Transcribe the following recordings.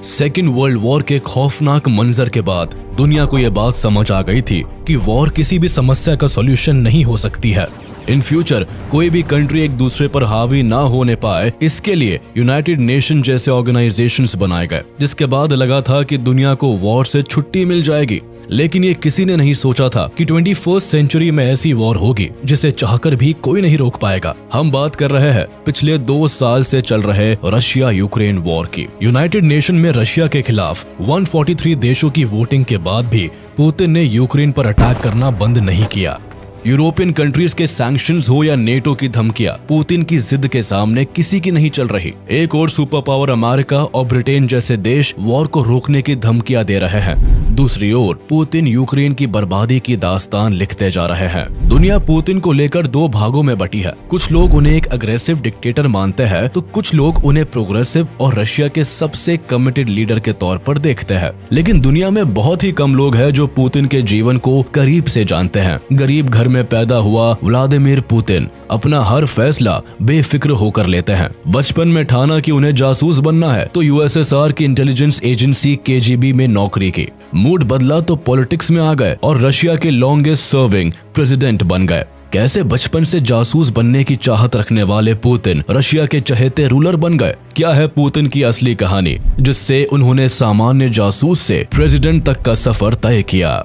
Second world war के खौफनाक मंजर के बाद दुनिया को यह बात समझ आ गई थी कि वॉर किसी भी समस्या का सॉल्यूशन नहीं हो सकती है। इन फ्यूचर कोई भी कंट्री एक दूसरे पर हावी ना होने पाए, इसके लिए यूनाइटेड नेशन जैसे ऑर्गेनाइजेशंस बनाए गए, जिसके बाद लगा था कि दुनिया को वॉर से छुट्टी मिल जाएगी। लेकिन ये किसी ने नहीं सोचा था कि 21वीं सेंचुरी में ऐसी वॉर होगी जिसे चाहकर भी कोई नहीं रोक पाएगा। हम बात कर रहे हैं पिछले 2 साल से चल रहे रशिया यूक्रेन वॉर की। यूनाइटेड नेशन में रशिया के खिलाफ 143 देशों की वोटिंग के बाद भी पुतिन ने यूक्रेन पर अटैक करना बंद नहीं किया। यूरोपियन कंट्रीज के सैंक्शंस हो या नेटो की धमकियां, पुतिन की जिद के सामने किसी की नहीं चल रही। एक और सुपर पावर अमेरिका और ब्रिटेन जैसे देश वॉर को रोकने की धमकियां दे रहे हैं। दूसरी ओर पुतिन यूक्रेन की बर्बादी की दास्तान लिखते जा रहे हैं। दुनिया पुतिन को लेकर 2 भागों में बटी है। कुछ लोग उन्हें एक अग्रेसिव डिक्टेटर मानते हैं, तो कुछ लोग उन्हें प्रोग्रेसिव और रशिया के सबसे कमिटेड लीडर के तौर पर देखते हैं। लेकिन दुनिया में बहुत ही कम लोग हैं जो पुतिन के जीवन को करीब से जानते हैं। गरीब घर में पैदा हुआ व्लादिमीर पुतिन अपना हर फैसला बेफिक्र होकर लेते हैं। बचपन में ठाना कि उन्हें जासूस बनना है तो यूएसएसआर की इंटेलिजेंस एजेंसी केजीबी में नौकरी की। मूड बदला तो पॉलिटिक्स में आ गए और रशिया के लॉन्गेस्ट सर्विंग प्रेसिडेंट बन गए। कैसे बचपन से जासूस बनने की चाहत रखने वाले पुतिन रशिया के चहेते रूलर बन गए? क्या है पुतिन की असली कहानी जिससे उन्होंने सामान्य जासूस से प्रेसिडेंट तक का सफर तय किया?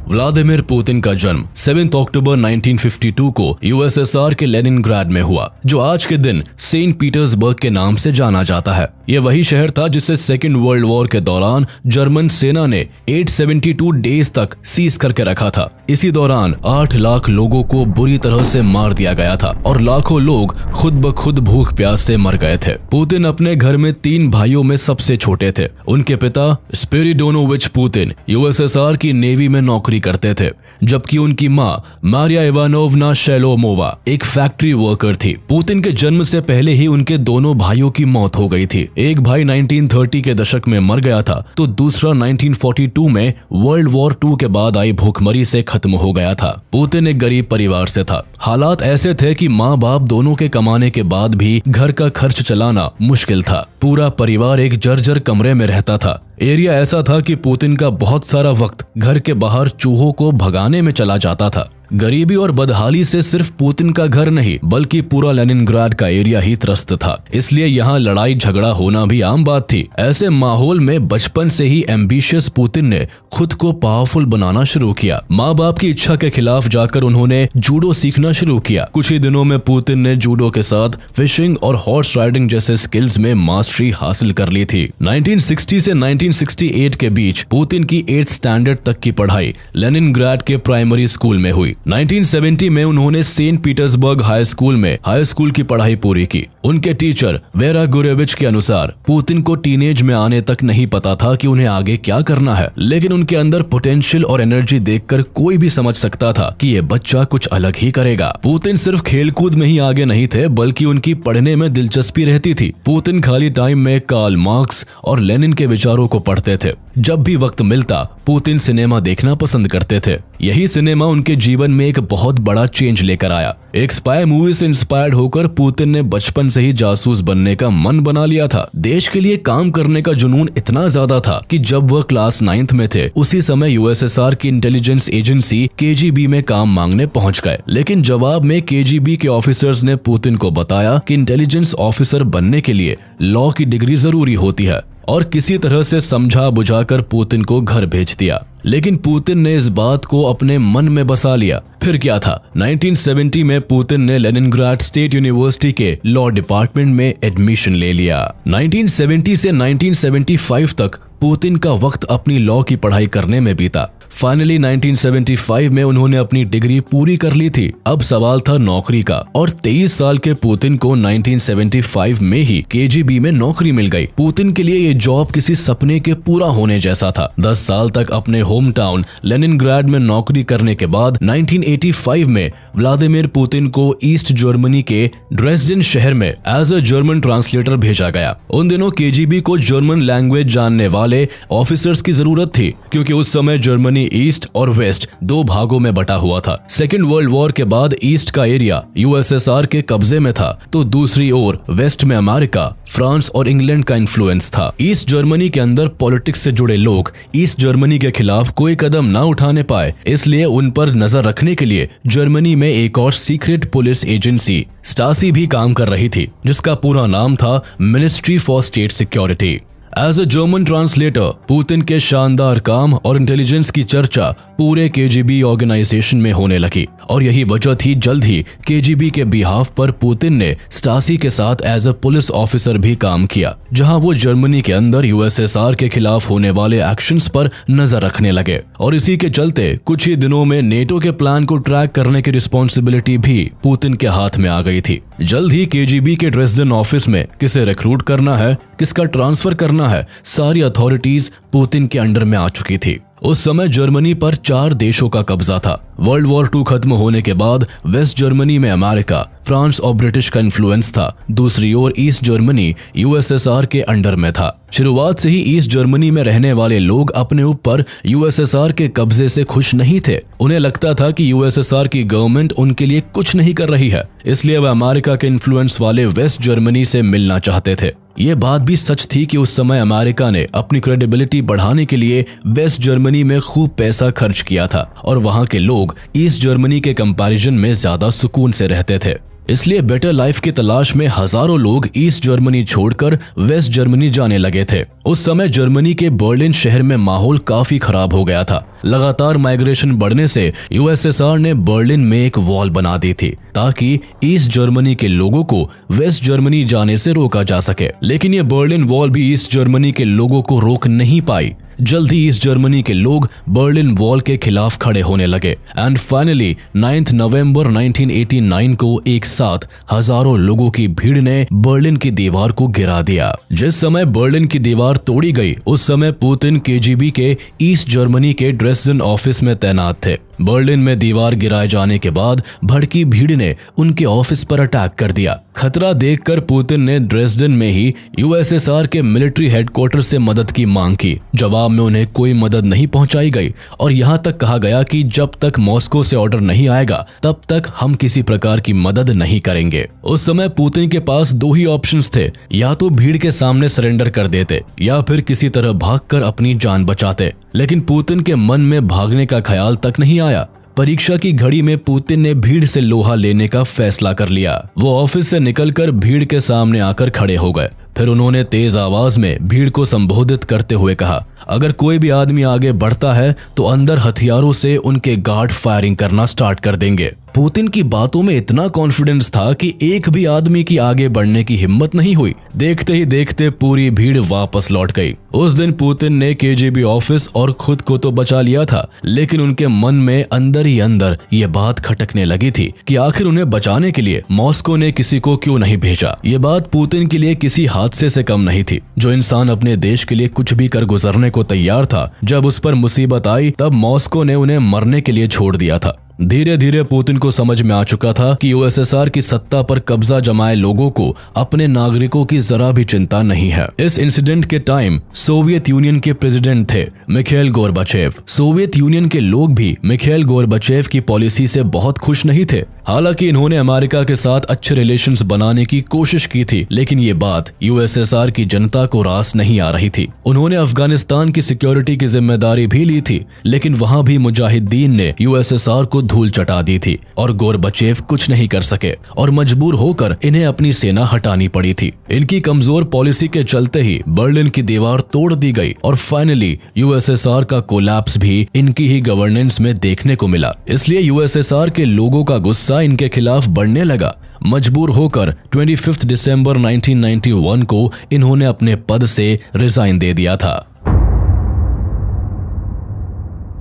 व्लादिमीर पुतिन का जन्म 7 अक्टूबर 1952 को यूएसएसआर के लेनिनग्राड में हुआ, जो आज के दिन सेंट पीटर्सबर्ग के नाम से जाना जाता है। यह वही शहर था जिसे सेकेंड वर्ल्ड वॉर के दौरान जर्मन सेना ने 872 डेज तक सीज करके रखा था। इसी दौरान 8 लाख लोगों को बुरी तरह से मार दिया गया था और लाखों लोग खुद ब खुद भूख प्यास से मर गए थे। पुतिन अपने घर में 3 भाइयों में सबसे छोटे थे। उनके पिता स्पिरिडोनोविच पुतिन यूएसएसआर की नेवी में नौकरी करते थे, जबकि उनकी मां मारिया इवानोवना शेलोमोवा एक फैक्ट्री वर्कर थी। पुतिन के जन्म से पहले ही उनके दोनों भाइयों की मौत हो गई थी। एक भाई 1930 के दशक में मर गया था तो दूसरा 1942 में वर्ल्ड वॉर 2 के बाद आई भूखमरी से खत्म हो गया था। पुतिन एक गरीब परिवार से था। हालात ऐसे थे कि माँ बाप दोनों के कमाने के बाद भी घर का खर्च चलाना मुश्किल था। पूरा परिवार एक जर्जर कमरे में रहता था। एरिया ऐसा था कि पुतिन का बहुत सारा वक्त घर के बाहर चूहों को भगाने में चला जाता था। गरीबी और बदहाली से सिर्फ पुतिन का घर नहीं बल्कि पूरा लेनिनग्राड का एरिया ही त्रस्त था, इसलिए यहाँ लड़ाई झगड़ा होना भी आम बात थी। ऐसे माहौल में बचपन से ही एम्बिशियस पुतिन ने खुद को पावरफुल बनाना शुरू किया। माँ बाप की इच्छा के खिलाफ जाकर उन्होंने जूडो सीखना शुरू किया। कुछ ही दिनों में पुतिन ने जूडो के साथ फिशिंग और हॉर्स राइडिंग जैसे स्किल्स में मास्टरी हासिल कर ली थी। 1960 से 1968 के बीच पुतिन की 8th स्टैंडर्ड तक की पढ़ाई लेनिनग्राड के प्राइमरी स्कूल में हुई। 1970 में उन्होंने सेंट पीटर्सबर्ग हाई स्कूल में हाई स्कूल की पढ़ाई पूरी की। उनके टीचर वेरा गुरेविच के अनुसार पुतिन को टीनेज में आने तक नहीं पता था कि उन्हें आगे क्या करना है, लेकिन उनके अंदर पोटेंशियल और एनर्जी देखकर कोई भी समझ सकता था कि ये बच्चा कुछ अलग ही करेगा। पुतिन सिर्फ खेलकूद में ही आगे नहीं थे बल्कि उनकी पढ़ने में दिलचस्पी रहती थी। पुतिन खाली टाइम में कार्ल मार्क्स और लेनिन के विचारों को पढ़ते थे। जब भी वक्त मिलता पुतिन सिनेमा देखना पसंद करते थे। यही सिनेमा उनके जीवन में एक बहुत बड़ा चेंज लेकर आया। एक स्पाई मूवी से इंस्पायर्ड होकर पुतिन ने बचपन से ही जासूस बनने का मन बना लिया था। देश के लिए काम करने का जुनून इतना ज्यादा था कि जब वह क्लास 9th में थे उसी समय यूएसएसआर की इंटेलिजेंस एजेंसी केजीबी में काम मांगने पहुंच गए। लेकिन जवाब में केजीबी के ऑफिसर्स ने पुतिन को बताया कि इंटेलिजेंस ऑफिसर बनने के लिए लॉ की डिग्री जरूरी होती है और किसी तरह से समझा बुझाकर पुतिन को घर भेज दिया। लेकिन पुतिन ने इस बात को अपने मन में बसा लिया। फिर क्या था, 1970 में पुतिन ने लेनिनग्राड स्टेट यूनिवर्सिटी के लॉ डिपार्टमेंट में एडमिशन ले लिया। 1970 से 1975 तक पुतिन का वक्त अपनी लॉ की पढ़ाई करने में बीता। फाइनली 1975 में उन्होंने अपनी डिग्री पूरी कर ली थी। अब सवाल था नौकरी का और 23 साल के पुतिन को 1975 में ही केजीबी में नौकरी मिल गई। पुतिन के लिए ये जॉब किसी सपने के पूरा होने जैसा था। 10 साल तक अपने होम टाउन लेनिनग्राड में नौकरी करने के बाद 1985 में व्लादिमीर पुतिन को ईस्ट जर्मनी के ड्रेसडेन शहर में एज अ जर्मन ट्रांसलेटर भेजा गया। उन दिनों केजीबी को जर्मन लैंग्वेज जानने वाले वाले ऑफिसर्स की जरूरत थी, क्योंकि उस समय जर्मनी ईस्ट और वेस्ट दो भागों में बटा हुआ था। सेकेंड वर्ल्ड वॉर के बाद ईस्ट का एरिया यूएसएसआर के कब्जे में था, तो दूसरी ओर वेस्ट में अमेरिका, फ्रांस और इंग्लैंड का इन्फ्लुएंस था। ईस्ट जर्मनी के अंदर पॉलिटिक्स से जुड़े लोग ईस्ट जर्मनी के खिलाफ कोई कदम न उठाने पाए, इसलिए उन पर नजर रखने के लिए जर्मनी में एक और सीक्रेट पुलिस एजेंसी स्टासी भी काम कर रही थी, जिसका पूरा नाम था ministry for state security. As a German translator, Putin के शानदार काम और इंटेलिजेंस की चर्चा पूरे केजीबी ऑर्गेनाइजेशन में होने लगी, और यही वजह थी जल्द ही केजीबी के बिहाफ पर पुतिन ने स्टासी के साथ एज अ पुलिस ऑफिसर भी काम किया, जहां वो जर्मनी के अंदर यूएसएसआर के खिलाफ होने वाले एक्शंस पर नजर रखने लगे। और इसी के चलते कुछ ही दिनों में नेटो के प्लान को ट्रैक करने की रिस्पॉन्सिबिलिटी भी पुतिन के हाथ में आ गई थी। जल्द ही केजीबी के ड्रेसडन ऑफिस में किसे रिक्रूट करना है, किसका ट्रांसफर करना है, सारी अथॉरिटीज पुतिन के अंडर में आ चुकी थी। उस समय जर्मनी पर 4 देशों का कब्जा था। वर्ल्ड वॉर 2 खत्म होने के बाद वेस्ट जर्मनी में अमेरिका, फ्रांस और ब्रिटिश का इन्फ्लुएंस था। दूसरी ओर ईस्ट जर्मनी यूएसएसआर के अंडर में था। शुरुआत से ही ईस्ट जर्मनी में रहने वाले लोग अपने ऊपर यूएसएसआर के कब्जे से खुश नहीं थे। उन्हें लगता था कि यूएसएसआर की गवर्नमेंट उनके लिए कुछ नहीं कर रही है, इसलिए वह अमेरिका के इन्फ्लुएंस वाले वेस्ट जर्मनी से मिलना चाहते थे। ये बात भी सच थी कि उस समय अमेरिका ने अपनी क्रेडिबिलिटी बढ़ाने के लिए वेस्ट जर्मनी में खूब पैसा खर्च किया था, और वहां के लोग ईस्ट जर्मनी के कंपैरिजन में ज्यादा सुकून से रहते थे। इसलिए बेटर लाइफ की तलाश में हजारों लोग ईस्ट जर्मनी छोड़कर वेस्ट जर्मनी जाने लगे थे। उस समय जर्मनी के बर्लिन शहर में माहौल काफी खराब हो गया था। लगातार माइग्रेशन बढ़ने से यूएसएसआर ने बर्लिन में एक वॉल बना दी थी, ताकि ईस्ट जर्मनी के लोगों को वेस्ट जर्मनी जाने से रोका जा सके। लेकिन ये बर्लिन वॉल भी ईस्ट जर्मनी के लोगों को रोक नहीं पाई। जल्द ही ईस्ट जर्मनी के लोग बर्लिन वॉल के खिलाफ खड़े होने लगे, एंड फाइनली 9 नवंबर 1989 को एक साथ हजारों लोगों की भीड़ ने बर्लिन की दीवार को गिरा दिया। जिस समय बर्लिन की दीवार तोड़ी गई, उस समय पुतिन केजीबी के ईस्ट जर्मनी के ड्रेसडन ऑफिस में तैनात थे। बर्लिन में दीवार गिराए जाने के बाद भड़की भीड़ ने उनके ऑफिस पर अटैक कर दिया। खतरा देखकर पुतिन ने ड्रेसडन में ही यूएसएसआर के मिलिट्री हेडक्वार्टर से मदद की मांग की। जवाब में उन्हें कोई मदद नहीं पहुंचाई गई, और यहां तक कहा गया कि जब तक मॉस्को से ऑर्डर नहीं आएगा तब तक हम किसी प्रकार की मदद नहीं करेंगे। उस समय पुतिन के पास 2 ही ऑप्शंस थे, या तो भीड़ के सामने सरेंडर कर देते या फिर किसी तरह भागकर अपनी जान बचाते। लेकिन पुतिन के मन में भागने का ख्याल तक नहीं आया। परीक्षा की घड़ी में पुतिन ने भीड़ से लोहा लेने का फैसला कर लिया। वो ऑफिस से निकलकर भीड़ के सामने आकर खड़े हो गए। फिर उन्होंने तेज आवाज में भीड़ को संबोधित करते हुए कहा, अगर कोई भी आदमी आगे बढ़ता है तो अंदर हथियारों से उनके गार्ड फायरिंग करना स्टार्ट कर देंगे। पुतिन की बातों में इतना कॉन्फिडेंस था कि एक भी आदमी की आगे बढ़ने की हिम्मत नहीं हुई। देखते ही देखते पूरी भीड़ वापस लौट गई। उस दिन पुतिन ने केजीबी ऑफिस और खुद को तो बचा लिया था, लेकिन उनके मन में अंदर ही अंदर ये बात खटकने लगी थी कि आखिर उन्हें बचाने के लिए मॉस्को ने किसी को क्यों नहीं भेजा। ये बात पुतिन के लिए किसी हादसे से कम नहीं थी। जो इंसान अपने देश के लिए कुछ भी कर गुजरने को तैयार था, जब उस पर मुसीबत आई तब मॉस्को ने उन्हें मरने के लिए छोड़ दिया था। धीरे धीरे पुतिन को समझ में आ चुका था कि यूएसएसआर की सत्ता पर कब्जा जमाए लोगों को अपने नागरिकों की जरा भी चिंता नहीं है। इस इंसिडेंट के टाइम सोवियत यूनियन के प्रेसिडेंट थे मिखाइल गोर्बाचेव। सोवियत यूनियन के लोग भी मिखाइल गोर्बाचेव की पॉलिसी से बहुत खुश नहीं थे। हालांकि इन्होंने अमेरिका के साथ अच्छे रिलेशंस बनाने की कोशिश की थी, लेकिन ये बात यूएसएसआर की जनता को रास नहीं आ रही थी। उन्होंने अफगानिस्तान की सिक्योरिटी की जिम्मेदारी भी ली थी, लेकिन वहां भी मुजाहिदीन ने यूएसएसआर को धूल चटा दी थी और गोर्बाचेव कुछ नहीं कर सके और मजबूर होकर इन्हें अपनी सेना हटानी पड़ी थी। इनकी कमजोर पॉलिसी के चलते ही बर्लिन की दीवार तोड़ दी गई और फाइनली यूएसएसआर का कोलैप्स भी इनकी ही गवर्नेंस में देखने को मिला। इसलिए यूएसएसआर के लोगों का गुस्सा इनके खिलाफ बढ़ने लगा। मजबूर होकर 25 दिसंबर 1991 को इन्होंने अपने पद से रिजाइन दे दिया था।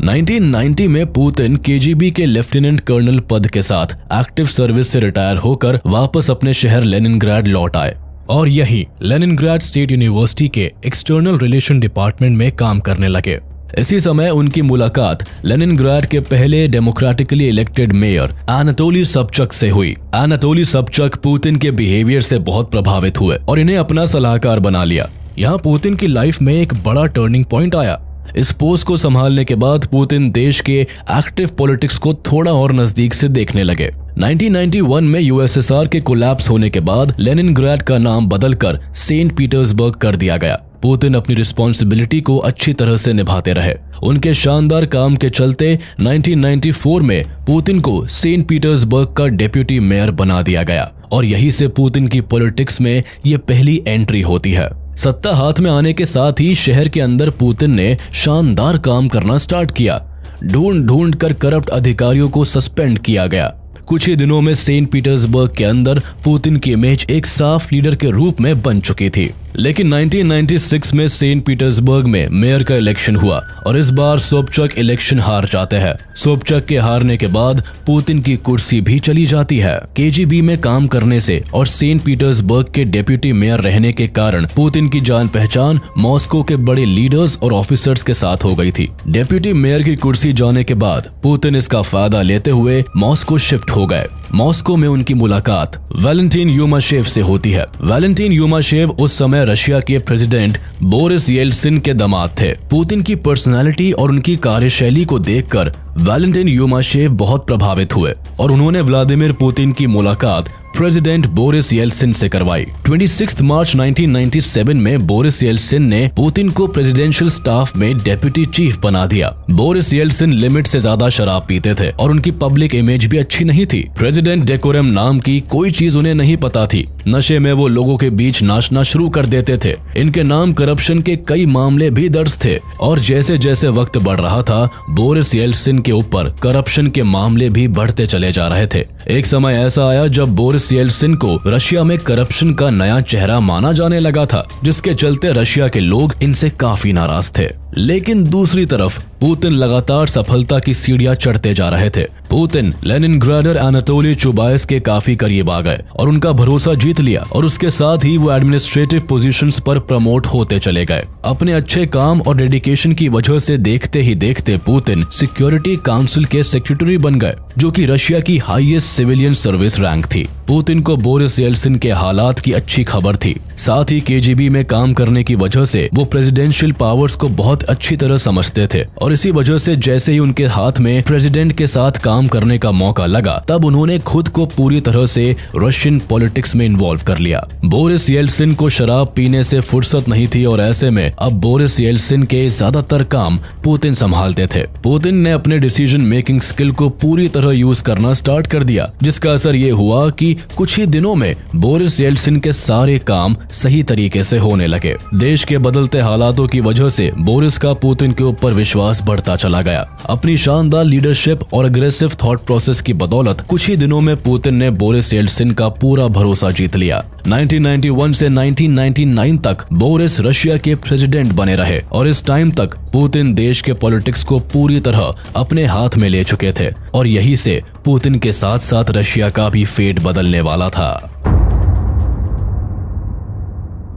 1990 में पुतिन केजीबी के लेफ्टिनेंट कर्नल पद के साथ एक्टिव सर्विस से रिटायर होकर वापस अपने शहर लेनिनग्राड लौट आए और यही लेनिनग्राड स्टेट यूनिवर्सिटी के एक्सटर्नल रिलेशन डिपार्टमेंट में काम करने लगे। इसी समय उनकी मुलाकात लेनिनग्राड के पहले डेमोक्रेटिकली इलेक्टेड मेयर एनाटोली सबचक से हुई। एनाटोली सबचक पुतिन के बिहेवियर से बहुत प्रभावित हुए और इन्हें अपना सलाहकार बना लिया। यहाँ पुतिन की लाइफ में एक बड़ा टर्निंग पॉइंट आया। इस पोस्ट को संभालने के बाद पुतिन देश के एक्टिव पॉलिटिक्स को थोड़ा और नजदीक से देखने लगे। 1991 में यूएसएसआर के कोलैप्स होने के बाद लेनिनग्राड का नाम बदलकर सेंट पीटर्सबर्ग कर दिया गया। पुतिन अपनी रिस्पॉन्सिबिलिटी को अच्छी तरह से निभाते रहे। उनके शानदार काम के चलते 1994 में पुतिन को सेंट पीटर्सबर्ग का डेप्यूटी मेयर बना दिया गया और यहीं से पुतिन की पॉलिटिक्स में ये पहली एंट्री होती है। सत्ता हाथ में आने के साथ ही शहर के अंदर पुतिन ने शानदार काम करना स्टार्ट किया। ढूंढ कर करप्ट अधिकारियों को सस्पेंड किया गया। कुछ ही दिनों में सेंट पीटर्सबर्ग के अंदर पुतिन की इमेज एक साफ लीडर के रूप में बन चुकी थी। लेकिन 1996 में सेंट पीटर्सबर्ग में मेयर का इलेक्शन हुआ और इस बार सोबचक इलेक्शन हार जाते हैं। सोबचक के हारने के बाद पुतिन की कुर्सी भी चली जाती है। केजीबी में काम करने से और सेंट पीटर्सबर्ग के डेप्यूटी मेयर रहने के कारण पुतिन की जान पहचान मॉस्को के बड़े लीडर्स और ऑफिसर्स के साथ हो गई थी। डेप्यूटी मेयर की कुर्सी जाने के बाद पुतिन इसका फायदा लेते हुए मॉस्को शिफ्ट हो गए। मॉस्को में उनकी मुलाकात वैलेंटिन युमाशेव से होती है। वैलेंटिन युमाशेव उस समय रशिया के प्रेसिडेंट बोरिस येल्सिन के दामाद थे। पुतिन की पर्सनालिटी और उनकी कार्यशैली को देखकर वैलेंटिन युमाशेव बहुत प्रभावित हुए और उन्होंने व्लादिमीर पुतिन की मुलाकात प्रेसिडेंट बोरिस येल्सिन से करवाई। 26 मार्च 1997 में बोरिस येल्सिन ने पुतिन को प्रेसिडेंशियल स्टाफ में डेप्यूटी चीफ बना दिया। बोरिस येल्सिन लिमिट से ज्यादा शराब पीते थे और उनकी पब्लिक इमेज भी अच्छी नहीं थी। प्रेसिडेंट डेकोरम नाम की कोई चीज उन्हें नहीं पता थी। नशे में वो लोगों के बीच नाचना शुरू कर देते थे। इनके नाम करप्शन के कई मामले भी दर्ज थे और जैसे जैसे वक्त बढ़ रहा था बोरिस येल्सिन के ऊपर करप्शन के मामले भी बढ़ते चले जा रहे थे। एक समय ऐसा आया जब बोरिस येल्सिन को रशिया में करप्शन का नया चेहरा माना जाने लगा था, जिसके चलते रशिया के लोग इनसे काफी नाराज थे। लेकिन दूसरी तरफ पुतिन लगातार सफलता की सीढ़ियां चढ़ते जा रहे थे। पुतिन लेनिनग्राडर एनाटोली चुबाइस के काफी करीब आ गए और उनका भरोसा जीत लिया और उसके साथ ही वो एडमिनिस्ट्रेटिव पोजीशंस पर प्रमोट होते चले गए। अपने अच्छे काम और डेडिकेशन की वजह से देखते ही देखते पुतिन सिक्योरिटी काउंसिल के सेक्रेटरी बन गए, जो कि रशिया की हाईएस्ट सिविलियन सर्विस रैंक थी। पुतिन को बोरिस येल्सिन के हालात की अच्छी खबर थी। साथ ही केजीबी में काम करने की वजह से वो प्रेसिडेंशियल पावर्स को बहुत अच्छी तरह समझते थे और इसी वजह से जैसे ही उनके हाथ में प्रेसिडेंट के साथ काम करने का मौका लगा तब उन्होंने खुद को पूरी तरह से रशियन पॉलिटिक्स में इन्वॉल्व कर लिया। बोरिस येल्सिन को शराब पीने से फुर्सत नहीं थी और ऐसे में अब बोरिस येल्सिन के ज्यादातर काम पुतिन संभालते थे। पुतिन ने अपने डिसीजन मेकिंग स्किल को पूरी तरह यूज करना स्टार्ट कर दिया, जिसका असर ये हुआ कि कुछ ही दिनों में बोरिस येल्सिन के सारे काम सही तरीके से होने लगे। देश के बदलते हालातों की वजह से बोरिस का पुतिन के ऊपर विश्वास बढ़ता चला गया। अपनी शानदार लीडरशिप और अग्रेसिव थॉट प्रोसेस की बदौलत कुछ ही दिनों में पुतिन ने बोरिस येल्सिन का पूरा भरोसा जीत लिया। 1991 से 1999 तक बोरिस रशिया के प्रेसिडेंट बने रहे और इस टाइम तक पुतिन देश के पॉलिटिक्स को पूरी तरह अपने हाथ में ले चुके थे और यही से पुतिन के साथ साथ रशिया का भी फेट बदलने वाला था।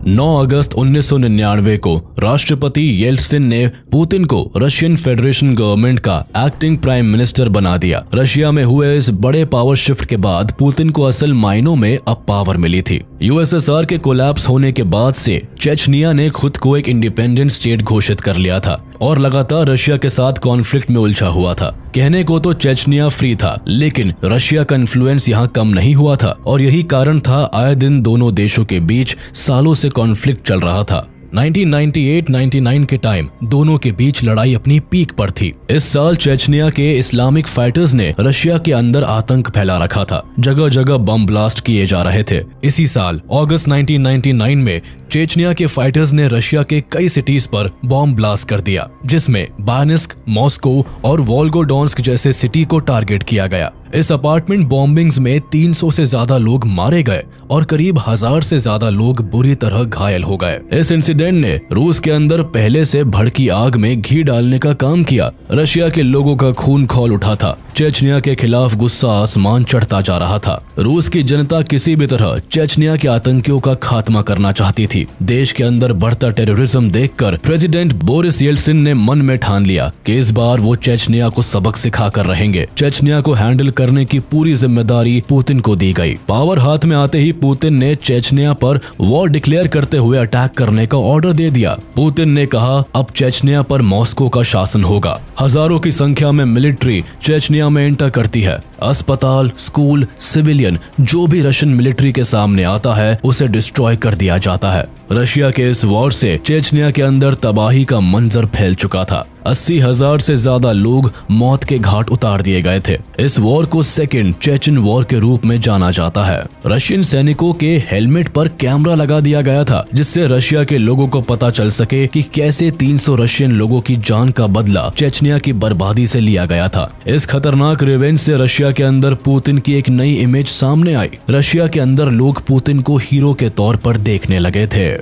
9 अगस्त 1999 को राष्ट्रपति येल्सिन ने पुतिन को रशियन फेडरेशन गवर्नमेंट का एक्टिंग प्राइम मिनिस्टर बना दिया। रशिया में हुए इस बड़े पावर शिफ्ट के बाद पुतिन को असल मायनों में अब पावर मिली थी। यूएसएसआर के कोलैप्स होने के बाद से चेचनिया ने खुद को एक इंडिपेंडेंट स्टेट घोषित कर लिया था और लगातार रशिया के साथ कॉन्फ्लिक्ट में उलझा हुआ था। कहने को तो चेचनिया फ्री था, लेकिन रशिया का इन्फ्लुएंस यहाँ कम नहीं हुआ था और यही कारण था आए दिन दोनों देशों के बीच सालों से कॉन्फ्लिक्ट चल रहा था। 1998-99 के टाइम दोनों के बीच लड़ाई अपनी पीक पर थी। इस साल चेचनिया के इस्लामिक फाइटर्स ने रशिया के अंदर आतंक फैला रखा था। जगह जगह बम ब्लास्ट किए जा रहे थे। इसी साल अगस्त 1999 में चेचनिया के फाइटर्स ने रशिया के कई सिटीज पर बॉम्ब ब्लास्ट कर दिया, जिसमें बानिस्क, मॉस्को और वोल्गोडोन्स्क जैसे सिटी को टारगेट किया गया। इस अपार्टमेंट बॉम्बिंग्स में 300 से ज्यादा लोग मारे गए और करीब 1000 से ज्यादा लोग बुरी तरह घायल हो गए। इस इंसिडेंट ने रूस के अंदर पहले से भड़की आग में घी डालने का काम किया। रशिया के लोगों का खून खौल उठा था। चेचनिया के खिलाफ गुस्सा आसमान चढ़ता जा रहा था। रूस की जनता किसी भी तरह चेचनिया के आतंकियों का खात्मा करना चाहती थी। देश के अंदर बढ़ता टेररिज्म देखकर प्रेसिडेंट बोरिस येल्सिन ने मन में ठान लिया कि इस बार वो चेचनिया को सबक सिखा कर रहेंगे। चेचनिया को हैंडल करने की पूरी जिम्मेदारी पुतिन को दी गई। पावर हाथ में आते ही पुतिन ने चेचनिया पर वॉर डिक्लेयर करते हुए अटैक करने का ऑर्डर दे दिया। पुतिन ने कहा अब चेचनिया पर मॉस्को का शासन होगा। हजारों की संख्या में मिलिट्री चेचनिया में एंटर करती है। अस्पताल, स्कूल, सिविलियन जो भी रशियन मिलिट्री के सामने आता है उसे डिस्ट्रॉय कर दिया जाता है। रशिया के इस वॉर से चेचनिया के अंदर तबाही का मंजर फैल चुका था। 80,000 से ज्यादा लोग मौत के घाट उतार दिए गए थे। इस वॉर को सेकेंड चेचन वॉर के रूप में जाना जाता है। रशियन सैनिकों के हेलमेट पर कैमरा लगा दिया गया था जिससे रशिया के लोगों को पता चल सके कि कैसे 300 रशियन लोगों की जान का बदला चेचनिया की बर्बादी से लिया गया था। इस खतरनाक रिवेंज से रशिया के अंदर पुतिन की एक नई इमेज सामने आई। रशिया के अंदर लोग पुतिन को हीरो के तौर पर देखने लगे थे।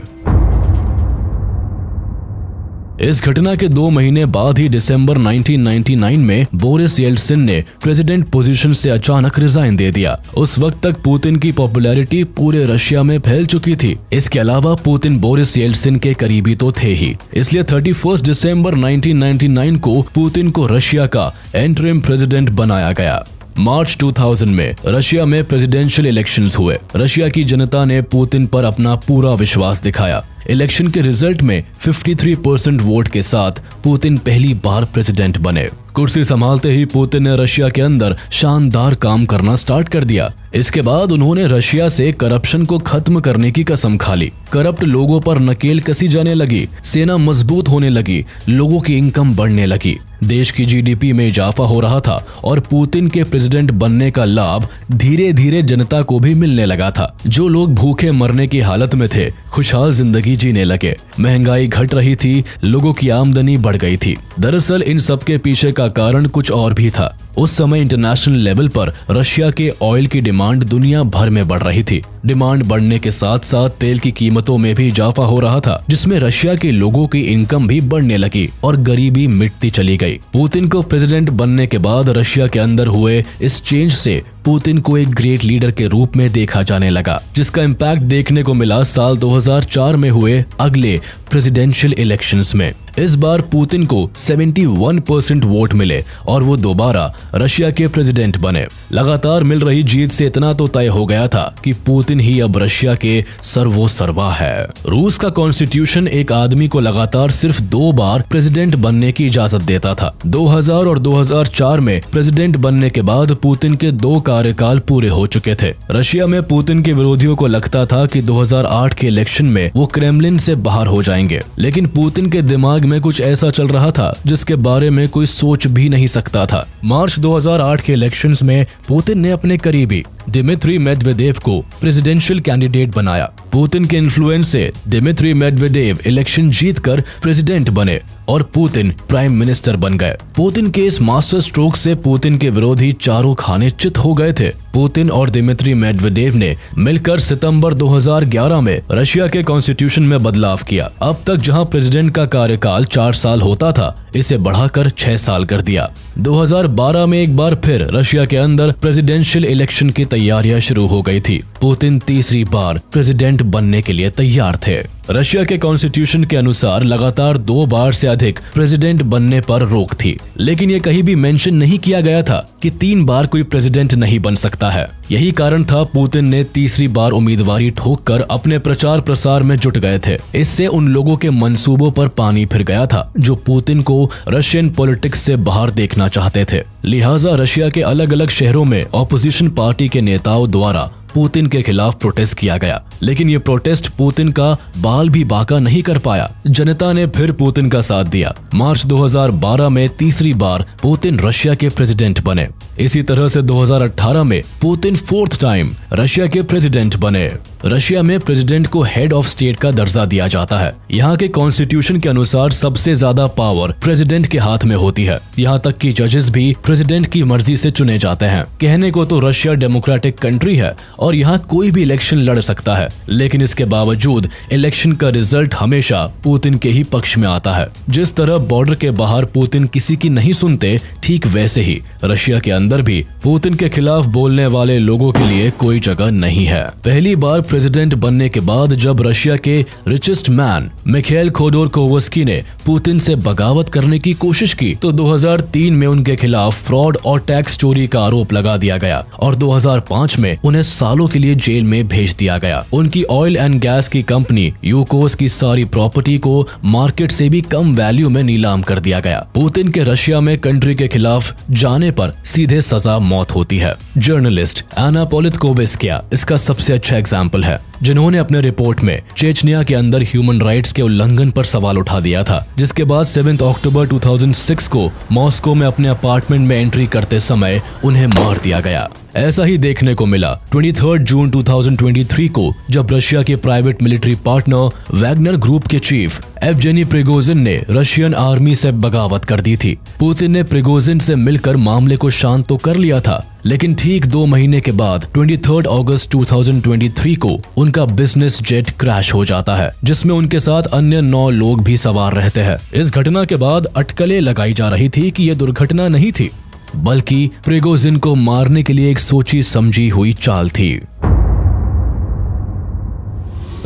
इस घटना के 2 महीने बाद ही दिसंबर 1999 में बोरिस येल्सिन ने प्रेसिडेंट पोजीशन से अचानक रिजाइन दे दिया। उस वक्त तक पुतिन की पॉपुलैरिटी पूरे रशिया में फैल चुकी थी। इसके अलावा पुतिन बोरिस येल्सिन के करीबी तो थे ही, इसलिए 31 दिसंबर 1999 को पुतिन को रशिया का इंटरिम प्रेसिडेंट बनाया गया। मार्च 2000 में रशिया में प्रेसिडेंशियल इलेक्शंस हुए। रशिया की जनता ने पुतिन पर अपना पूरा विश्वास दिखाया। इलेक्शन के रिजल्ट में 53% वोट के साथ पुतिन पहली बार प्रेसिडेंट बने। कुर्सी संभालते ही पुतिन ने रशिया के अंदर शानदार काम करना स्टार्ट कर दिया। इसके बाद उन्होंने रशिया से करप्शन को खत्म करने की कसम खा ली। करप्ट लोगों पर नकेल कसी जाने लगी, सेना मजबूत होने लगी, लोगों की इनकम बढ़ने लगी, देश की जीडीपी में इजाफा हो रहा था और पुतिन के प्रेसिडेंट बनने का लाभ धीरे धीरे जनता को भी मिलने लगा था। जो लोग भूखे मरने की हालत में थे खुशहाल जिंदगी जीने लगे। महंगाई घट रही थी, लोगों की आमदनी बढ़ गई थी। दरअसल इन सब के पीछे का कारण कुछ और भी था। उस समय इंटरनेशनल लेवल पर रशिया के ऑयल की डिमांड दुनिया भर में बढ़ रही थी। डिमांड बढ़ने के साथ साथ तेल की कीमतों में भी इजाफा हो रहा था, जिसमें रशिया के लोगों की इनकम भी बढ़ने लगी और गरीबी मिटती चली गई। पुतिन को प्रेसिडेंट बनने के बाद रशिया के अंदर हुए इस चेंज से पुतिन को एक ग्रेट लीडर के रूप में देखा जाने लगा, जिसका इम्पैक्ट देखने को मिला साल 2004 में हुए अगले प्रेसिडेंशियल इलेक्शंस में। इस बार पुतिन को 71% वोट मिले और वो दोबारा रशिया के प्रेसिडेंट बने। लगातार मिल रही जीत से इतना तो तय हो गया था कि पुतिन ही अब रशिया के सर्वोसर्वा है। रूस का कॉन्स्टिट्यूशन एक आदमी को लगातार सिर्फ 2 बार प्रेसिडेंट बनने की इजाजत देता था। 2000 और 2004 में प्रेसिडेंट बनने के बाद पुतिन के 2 कार्यकाल पूरे हो चुके थे। रशिया में पुतिन के विरोधियों को लगता था कि 2008 के इलेक्शन में वो क्रेमलिन से बाहर हो जाएंगे, लेकिन पुतिन के दिमाग में कुछ ऐसा चल रहा था जिसके बारे में कोई सोच भी नहीं सकता था। मार्च 2008 के इलेक्शंस में पुतिन ने अपने करीबी दिमित्री मेदवेदेव को प्रेसिडेंशियल कैंडिडेट बनाया। पुतिन के इन्फ्लुएंस से दिमित्री मेदवेदेव इलेक्शन जीतकर प्रेसिडेंट बने और पुतिन प्राइम मिनिस्टर बन गए। पुतिन के इस मास्टर स्ट्रोक से पुतिन के विरोधी चारों खाने चित हो गए थे। पुतिन और दिमित्री मेदवेदेव ने मिलकर सितंबर 2011 में रशिया के कॉन्स्टिट्यूशन में बदलाव किया। अब तक जहां प्रेसिडेंट का कार्यकाल 4 साल होता था, इसे बढ़ाकर 6 साल कर दिया। 2012 में एक बार फिर रशिया के अंदर प्रेसिडेंशियल इलेक्शन की तैयारियां शुरू हो गई थी। पुतिन तीसरी बार प्रेसिडेंट बनने के लिए तैयार थे। रशिया के कॉन्स्टिट्यूशन के अनुसार लगातार 2 बार से अधिक प्रेसिडेंट बनने पर रोक थी, लेकिन ये कहीं भी मेंशन नहीं किया गया था कि 3 बार कोई प्रेसिडेंट नहीं बन सकता है। यही कारण था पुतिन ने तीसरी बार उम्मीदवारी ठोककर अपने प्रचार प्रसार में जुट गए थे। इससे उन लोगों के मंसूबों पर पानी फिर गया था जो पुतिन को रशियन पॉलिटिक्स से बाहर देखना चाहते थे। लिहाजा रशिया के अलग अलग शहरों में ऑपोजिशन पार्टी के नेताओं द्वारा पुतिन के खिलाफ प्रोटेस्ट किया गया, लेकिन ये प्रोटेस्ट पुतिन का बाल भी बाका नहीं कर पाया। जनता ने फिर पुतिन का साथ दिया। मार्च 2012 में तीसरी बार पुतिन रशिया के प्रेसिडेंट बने। इसी तरह से 2018 में पुतिन 4th टाइम रशिया के प्रेसिडेंट बने। रशिया में प्रेसिडेंट को हेड ऑफ स्टेट का दर्जा दिया जाता है। यहाँ के कॉन्स्टिट्यूशन के अनुसार सबसे ज्यादा पावर प्रेसिडेंट के हाथ में होती है। यहाँ तक कि जजेस भी प्रेसिडेंट की मर्जी से चुने जाते हैं। कहने को तो रशिया डेमोक्रेटिक कंट्री है और यहाँ कोई भी इलेक्शन लड़ सकता है, लेकिन इसके बावजूद इलेक्शन का रिजल्ट हमेशा पुतिन के ही पक्ष में आता है। जिस तरह बॉर्डर के बाहर पुतिन किसी की नहीं सुनते, ठीक वैसे ही रशिया के अंदर भी पुतिन के खिलाफ बोलने वाले लोगों के लिए कोई जगह नहीं है। पहली बार प्रेसिडेंट बनने के बाद जब रशिया के रिचेस्ट मैन मिखाइल खोडोरकोवस्की ने पुतिन से बगावत करने की कोशिश की तो 2003 में उनके खिलाफ फ्रॉड और टैक्स चोरी का आरोप लगा दिया गया और 2005 में उन्हें सालों के लिए जेल में भेज दिया गया। उनकी ऑयल एंड गैस की कंपनी यूकोस की सारी प्रॉपर्टी को मार्केट से भी कम वैल्यू में नीलाम कर दिया गया। पुतिन के रशिया में कंट्री के खिलाफ जाने पर सीधे सजा मौत होती है। जर्नलिस्ट एना पोलितकोवस्किया इसका सबसे अच्छा एग्जाम्पल है, जिन्होंने अपने रिपोर्ट में चेचनिया के अंदर ह्यूमन राइट्स के उल्लंघन पर सवाल उठा दिया था, जिसके बाद 7 अक्टूबर 2006 को मॉस्को में अपने अपार्टमेंट में एंट्री करते समय उन्हें मार दिया गया। ऐसा ही देखने को मिला 23 जून 2023 को, जब रशिया के private military partner Wagner group के चीफ एवजेनी प्रिगोजिन ने रशियन आर्मी से बगावत कर दी थी। पुतिन ने प्रिगोजिन से मिलकर मामले को शांत तो कर लिया था, लेकिन ठीक 2 महीने के बाद 23 अगस्त 2023 को उनका बिजनेस जेट क्रैश हो जाता है, जिसमें उनके साथ अन्य 9 लोग भी सवार रहते हैं। इस घटना के बाद अटकलें लगाई जा रही थी कि यह दुर्घटना नहीं थी, बल्कि प्रिगोजिन को मारने के लिए एक सोची समझी हुई चाल थी।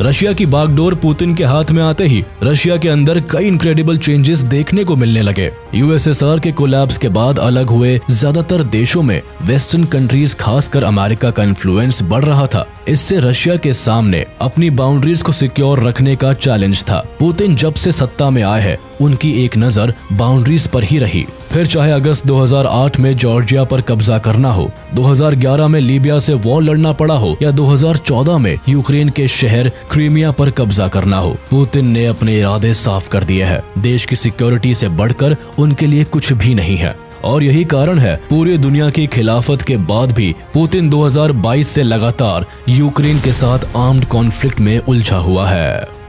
रशिया की बागडोर पुतिन के हाथ में आते ही रशिया के अंदर कई इनक्रेडिबल चेंजेस देखने को मिलने लगे। यूएसएसआर के कोलैप्स के बाद अलग हुए ज्यादातर देशों में वेस्टर्न कंट्रीज, खासकर अमेरिका का इन्फ्लुएंस बढ़ रहा था। इससे रशिया के सामने अपनी बाउंड्रीज को सिक्योर रखने का चैलेंज था। पुतिन जब से सत्ता में आए हैं, उनकी एक नजर बाउंड्रीज पर ही रही। फिर चाहे अगस्त 2008 में जॉर्जिया पर कब्जा करना हो, 2011 में लीबिया से वॉर लड़ना पड़ा हो या 2014 में यूक्रेन के शहर क्रीमिया पर कब्जा करना हो, पुतिन ने अपने इरादे साफ कर दिए हैं। देश की सिक्योरिटी से बढ़कर उनके लिए कुछ भी नहीं है और यही कारण है पूरी दुनिया की खिलाफत के बाद भी पुतिन 2022 से लगातार यूक्रेन के साथ आर्म्ड कॉन्फ्लिक्ट में उलझा हुआ है।